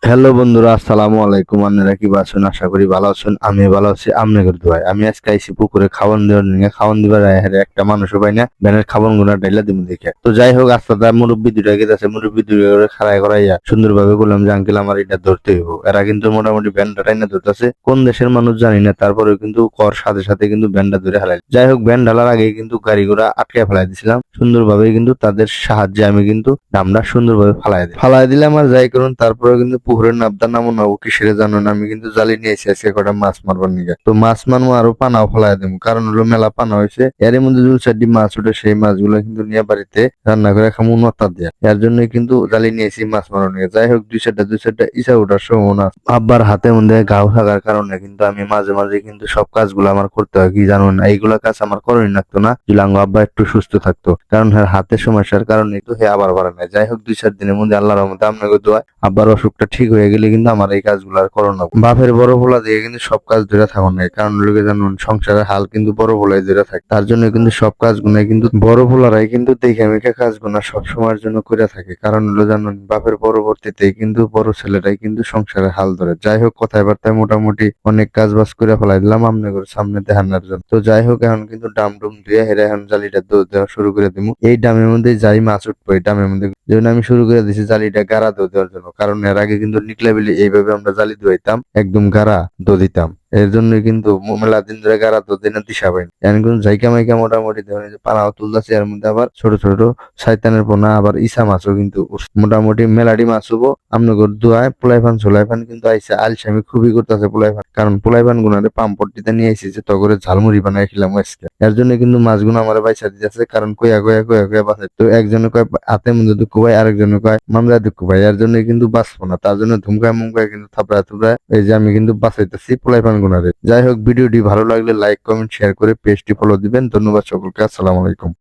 Hello বন্ধুরা, আসসালামু আলাইকুম। আপনারা কি আছেন? আশা করি ভালো আছেন। আমি ভালো আছি, আপনাদের দোয়ায়। আমি আজকে আইছি পুকুরে খাওয়ান দেওয়ার নিয়ে। খাওয়ান দিবার আগে একটা মানুষও পাই না, ব্যানের খাবন গুনা ডাইলা দিব দেখে। তো যাই হোক, আস্তে মুরব্বী দুটা গেছে, মুরব্বী দুটা করে খাড়াই করাইয়া সুন্দরভাবে বললাম যে আঙ্কেল আমার এটা ধরতে হইব। এরা কিন্তু মোটামুটি ব্যান্ডটা টাইনা ধরতেছে। কোন দেশের মানুষ জানি না, তারপরেও কিন্তু কর সাথে সাথে কিন্তু ব্যান্ডটা ধরে ফেলাই। যাই হোক, ব্যান্ড ঢালার আগে কিন্তু গাড়ি ঘোড়া আটকে ফেলাই দিছিলাম সুন্দরভাবে। কিন্তু তাদের সাহায্যে আমি কিন্তু ডামটা সুন্দরভাবে ফালাই দিলাম। আর যাই করুন, তারপরে কিন্তু পুকুরের নাবদা নামো না ও কিসের জানো না, আমি কিন্তু জালি নিয়ে এসে আজকে কটা মাছ মারবার নিগে। তো মাছ মারবো আরো পানাও ফেলাই দেবো, কারণ হলো মেলা পানা হয়েছে। এর মধ্যে দু চারটি মাছ উঠে, সেই মাছগুলো কিন্তু নিয়ে বাড়িতে রান্না করে খামু নতা দিয়া। এর জন্য কিন্তু জালি নিয়েছি মাছ মারার নিগে। যাই হোক, দুই চারটা ইসা ওঠার সম্ভাবনা আছে। আব্বার হাতে মধ্যে ঘাও থাকার কারণে কিন্তু আমি মাঝে মাঝে কিন্তু সব কাজগুলো আমার করতে হয়। কি জানো না, এইগুলা কাজ আমার করাই লাগতো না যদি আঙ্গ আব্বা একটু সুস্থ থাকতো, কারণ হাতে সমস্যার কারণে তো হে আবার পারে না। যাই হোক, 2-4 দিনের মধ্যে আল্লাহর রহমতে আপনাকে দোয়া আব্বার অসুখটা ঠিক হয়ে গেলে কিন্তু আমার এই কাজগুলো আর করো না। বাপের বড় ভোলা দিয়ে কিন্তু সব কাজ ধরে থাকুন নাই, কারণ লোকে জানুন সংসারের হাল কিন্তু বড় ভোলাই ধরে থাকে। তার জন্য কিন্তু সব কাজগুলো কিন্তু বড় ভোলারাই কিন্তু দেখে মেখে কাজগুলো সব সময়ের জন্য করে থাকে, কারণ হলো জানুন বাপের পরবর্তীতে কিন্তু বড় ছেলেরাই কিন্তু সংসারের হাল ধরে। যাই হোক, কথায় বার্তায় মোটামুটি অনেক কাজ বাজ করে ফেলাই দিলাম আপনাদের সামনে দেখানোর জন্য। তো যাই হোক, এখন কিন্তু ডাম ডুম দিয়ে হেরে এখন জালিটা দেওয়া শুরু করে দিব। এই ডামের মধ্যে যাই মাছ উঠবো, এই ডামের মধ্যে যেমন আমি শুরু করে দিয়েছি জালিটা গাড়া দেওয়ার জন্য, কারণ এর আগে কিন্তু নিকলা বিলি এইভাবে আমরা জালি ধুইতাম, একদম গাড়া দিতাম। এর জন্য কিন্তু মেলা দিন ধরে গাড়া দিন দিশা পাই। এখন কিন্তু জাইকা মাইকা মোটামুটি ধরেন যে পানাও তুলতেছে। এর মধ্যে আবার ছোট ছোট শয়তানের পোনা, আবার ইসা মাছও কিন্তু মোটামুটি মেলাডি মাছ হবো। আপনাদের দোয়ায় পোলাইফান সোলাইফান কিন্তু আইসে। আলসামি খুবই করতেছে পোলাইফান, কারণ পোলাইফান গুনারে পাম্পটিতে নিয়ে আইসি যে তগরে ঝালমুড়ি বানাই খেলাম আজকে। এর জন্য কিন্তু মাছগুলো আমার বাইসা দিতেছে, কারণ কয়া বাঁচে। তো একজনে কয় হাতে মধ্যে দুঃখ ভাই, আরেকজনে কয় মামলা দুঃখ ভাই। এর জন্য কিন্তু বাঁচবো না, তার জন্য ধুমকায় মুমকায় কিন্তু থাপড়া থুপড়ায় এই যে আমি কিন্তু বাঁচাইতেছি পোলাইফান গুনারে। যাই হোক, ভিডিওটি ভালো লাগলে লাইক কমেন্ট শেয়ার করে পেজটি ফলো দিবেন। ধন্যবাদ সকলকে, আসসালামু আলাইকুম।